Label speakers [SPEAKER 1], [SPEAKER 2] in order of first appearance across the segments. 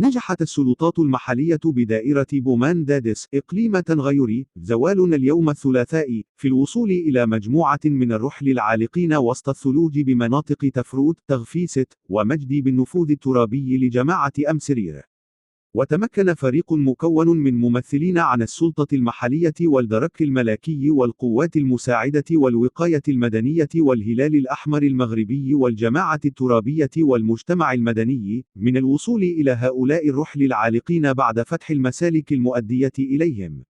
[SPEAKER 1] نجحت السلطات المحلية بدائرة بومان دادس إقليم تنغيوري زوالنا اليوم الثلاثاء في الوصول إلى مجموعة من الرحل العالقين وسط الثلوج بمناطق تفروت تغفيست ومجدي بالنفوذ الترابي لجماعة أمسرير. وتمكن فريق مكون من ممثلين عن السلطة المحلية والدرك الملكي والقوات المساعدة والوقاية المدنية والهلال الأحمر المغربي والجماعة الترابية والمجتمع المدني من الوصول إلى هؤلاء الرحل العالقين بعد فتح المسالك المؤدية إليهم.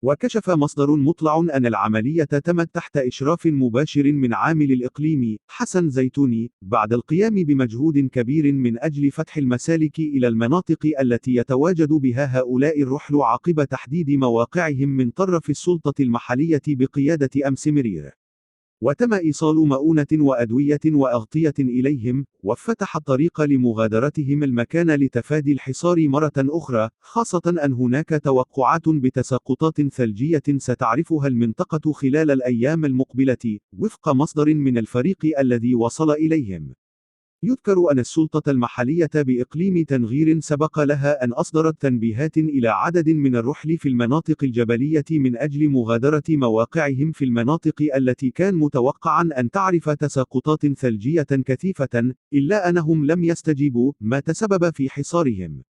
[SPEAKER 1] وكشف مصدر مطلع أن العملية تمت تحت إشراف مباشر من عامل الإقليم حسن زيتوني بعد القيام بمجهود كبير من أجل فتح المسالك إلى المناطق التي يتواجد بها هؤلاء الرحل عقب تحديد مواقعهم من طرف السلطة المحلية بقيادة أمس مرير. وتم إيصال مؤونة وأدوية وأغطية إليهم، وفتح الطريق لمغادرتهم المكان لتفادي الحصار مرة أخرى، خاصة أن هناك توقعات بتساقطات ثلجية ستعرفها المنطقة خلال الأيام المقبلة، وفق مصدر من الفريق الذي وصل إليهم. يذكر أن السلطة المحلية بإقليم تنغير سبق لها أن أصدرت تنبيهات إلى عدد من الرحل في المناطق الجبلية من أجل مغادرة مواقعهم في المناطق التي كان متوقعا أن تعرف تساقطات ثلجية كثيفة، إلا أنهم لم يستجيبوا، ما تسبب في حصارهم.